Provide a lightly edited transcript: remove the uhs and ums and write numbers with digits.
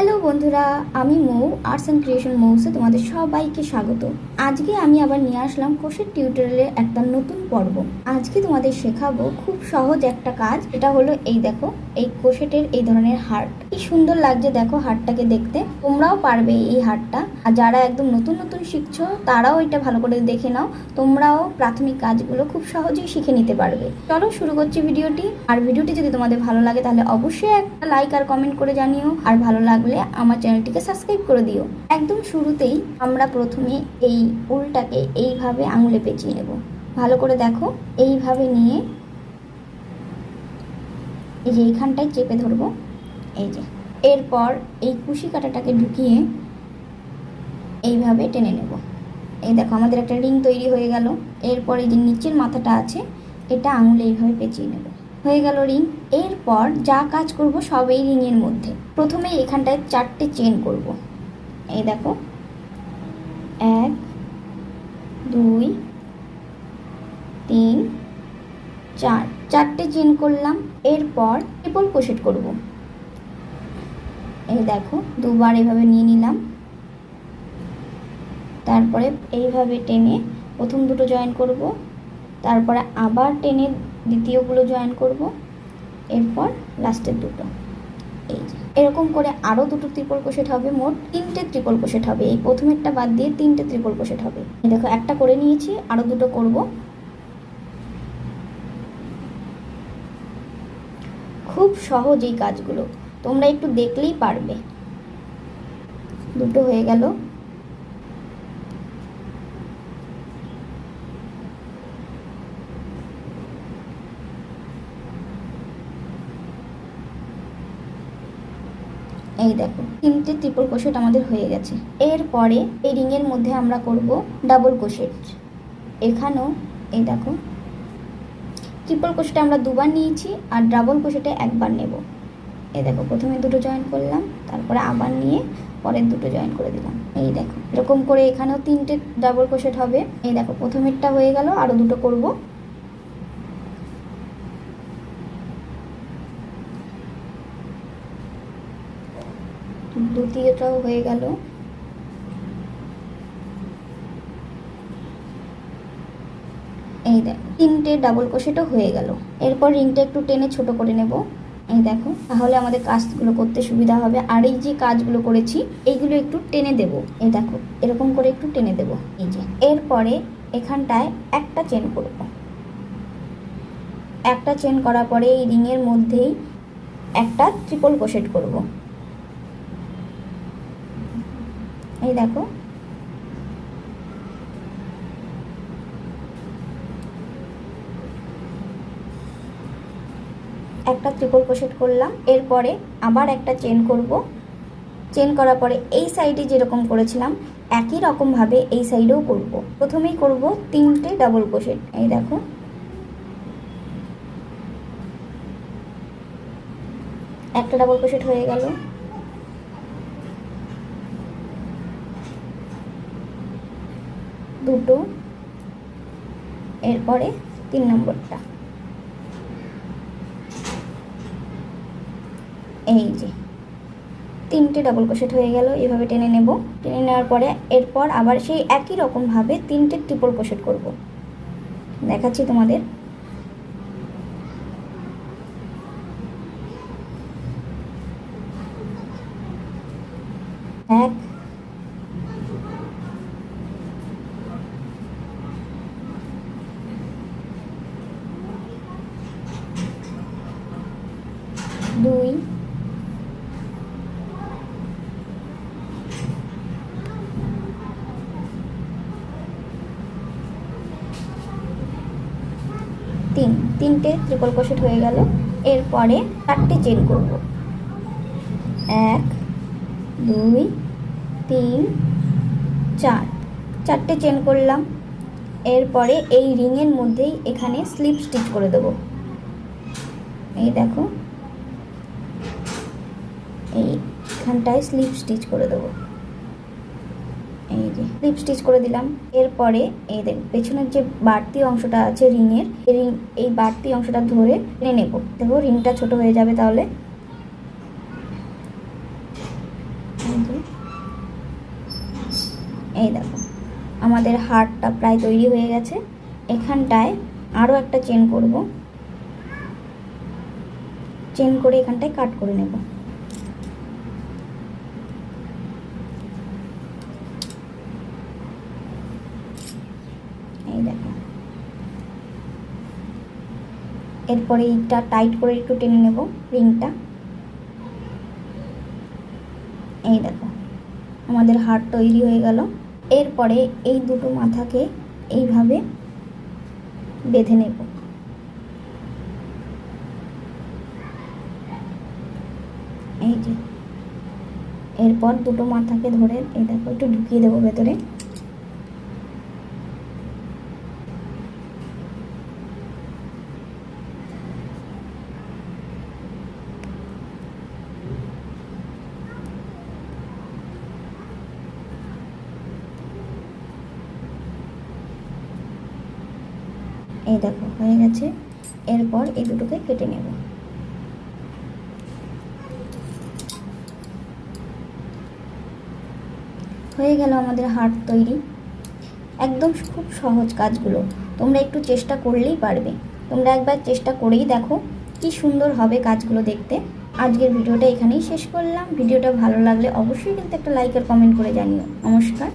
Hello বন্ধুরা, আমি মৌ arts and creation মৌসে তোমাদের সবাইকে স্বাগত। আজকে আমি আবার নিয়ে আসলাম ক্রোশেট টিউটোরিয়ালের একটা নতুন পর্ব। আজকে তোমাদের শেখাবো খুব সহজ একটা কাজ। এটা হলো এই দেখো, এই ক্রোশেটের এই ধরনের হার্ট। কি সুন্দর লাগছে দেখো হার্টটাকে দেখতে। তোমরাও পারবে এই হার্টটা। আর যারা একদম নতুন নতুন শিখছো তারাও এটা ভালো করে দেখে নাও। তোমরাও প্রাথমিক কাজগুলো খুব সহজেই শিখে নিতে পারবে। চলো শুরু করছি ভিডিওটি। আর ভিডিওটি যদি তোমাদের ভালো লাগে তাহলে অবশ্যই একটা লাইক আর কমেন্ট করে জানিও। আর ভালো লাগলে আমার চ্যানেলটিকে সাবস্ক্রাইব করে দিও। একদম শুরুতেই আমরা প্রথমে এই উলটাকে এইভাবে আঙুলে পেঁচিয়ে নেব। ভালো করে দেখো, এইভাবে নিয়ে এই যে এইখানটায় চেপে ধরবো। এই যে এরপর এই কুশি কাঁটাটাকে ঢুকিয়ে এইভাবে টেনে নেব। এই দেখো আমাদের একটা রিং তৈরি হয়ে গেল। এরপর এই যে নিচের মাথাটা আছে এটা আঙুলে এইভাবে পেঁচিয়ে নেব। হয়ে গেল রিং। এরপর যা কাজ করব সব এই রিংয়ের মধ্যে। প্রথমে এখানটায় 4টে চেন করব। এই দেখো 1 2 3 4, 4টে চেন করলাম। এরপর ট্রিপল ক্রোশেট করব। এই দেখো দুবার এইভাবে নিয়ে নিলাম। তারপরে এইভাবে টেনে প্রথম দুটো জয়েন করব, তারপরে আবার টেনে দ্বিতীয়গুলো জয়েন করব, এরপর লাস্টের দুটো। এই যে এরকম করে আরও দুটো ট্রিপল ক্রোশেট হবে। মোট 3টে ট্রিপল ক্রোশেট হবে। এই প্রথমেরটা বাদ দিয়ে 3টে ট্রিপল ক্রোশেট হবে। এই দেখো একটা করে নিয়েছি, আরও দুটো করব। খুব সহজ এই কাজগুলো, তোমরা একটু দেখলেই পারবে। দুটো হয়ে গেল। এই দেখো 3টে ট্রিপল ক্রোশেট আমাদের হয়ে গেছে। এরপরে এই রিংয়ের মধ্যে আমরা করব ডাবল ক্রোশেট। এখানেও এই দেখো ট্রিপল ক্রোশেটে আমরা দুবার নিয়েছি আর ডাবল ক্রোশেটে একবার নেব। এই দেখো প্রথমে দুটো জয়েন করলাম, তারপরে আবার নিয়ে পরের দুটো জয়েন করে দিলাম। এই দেখো এরকম করে এখানেও 3টে ডাবল ক্রোশেট হবে। এই দেখো প্রথমেরটা হয়ে গেল, আরও দুটো করব। দ্বিতীয়টাও হয়ে গেল। এই দেখো 3টে ডাবল ক্রোশেটও হয়ে গেল। এরপর রিংটা একটু টেনে ছোট করে নেব। এই দেখো তাহলে আমাদের কাজগুলো করতে সুবিধা হবে। আর এই যে কাজগুলো করেছি এইগুলো একটু টেনে দেব। এই দেখো এরকম করে একটু টেনে দেব। এই যে এরপরে এখানটায় একটা চেন করব। একটা চেন করার পরে এই রিংয়ের মধ্যেই একটা ট্রিপল ক্রোশেট করব। এই দেখো একটা ট্রিপল ক্রোশেট করলাম। এরপরে আবার একটা চেন করব। চেন করার পরে এই সাইডে যেরকম করেছিলাম একই রকমভাবে এই সাইডেও করব। প্রথমেই করব 3টে ডাবল ক্রোশেট। এই দেখো একটা ডাবল ক্রোশেট হয়ে গেল। দুটো, এরপরে 3 নম্বরটা। এই যে 3টে ডাবল ক্রোশেট হয়ে গেল। এভাবে টেনে নেব। টেনে নেওয়ার পরে এরপর আবার সেই একই রকমভাবে 3টে ট্রিপল ক্রোশেট করব। দেখাচ্ছি তোমাদের। এক, দুই, তিনটে ট্রিপল ক্রোশেট হয়ে গেল। এরপরে 4টে চেন করব। 1 2 3 4, 4টে চেন করলাম। এরপরে এই রিংয়ের মধ্যেই এখানে স্লিপ স্টিচ করে দেব। এই দেখো এইখানটায় স্লিপ স্টিচ করে দেব। এই যে স্লিপ স্টিচ করে দিলাম। এরপরে এই দেখ পেছনের যে বাড়তি অংশটা আছে রিংয়ের, এই বাড়তি অংশটা ধরে টেনে নেব। দেখো রিংটা ছোট হয়ে যাবে তাহলে। এই দেখো আমাদের হারটা প্রায় তৈরি হয়ে গেছে। এখানটায় আরও একটা চেন করব, চেন করে এখানটায় কাট করে নেব। এই দেখো, এরপরে এইটা টাইট করে একটু টেনে নেব রিংটা। এই দেখো আমাদের হার তৈরি হয়ে গেল। এরপরে এই দুটো মাথাকে এইভাবে বেঁধে নেব। এই যে, এরপর দুটো মাথাকে ধরে এই দেখো একটু ঢুকিয়ে দেবো ভেতরে। এই দেখো হয়ে গেছে। এরপর এই দুটোকে কেটে নেব। হয়ে গেল আমাদের হার তৈরি। একদম খুব সহজ কাজগুলো, তোমরা একটু চেষ্টা করলেই পারবে। তোমরা একবার চেষ্টা করেই দেখো কি সুন্দর হবে কাজগুলো দেখতে। আজকের ভিডিওটা এখানেই শেষ করলাম। ভিডিওটা ভালো লাগলে অবশ্যই কিন্তু একটা লাইক আর কমেন্ট করে জানিও। নমস্কার।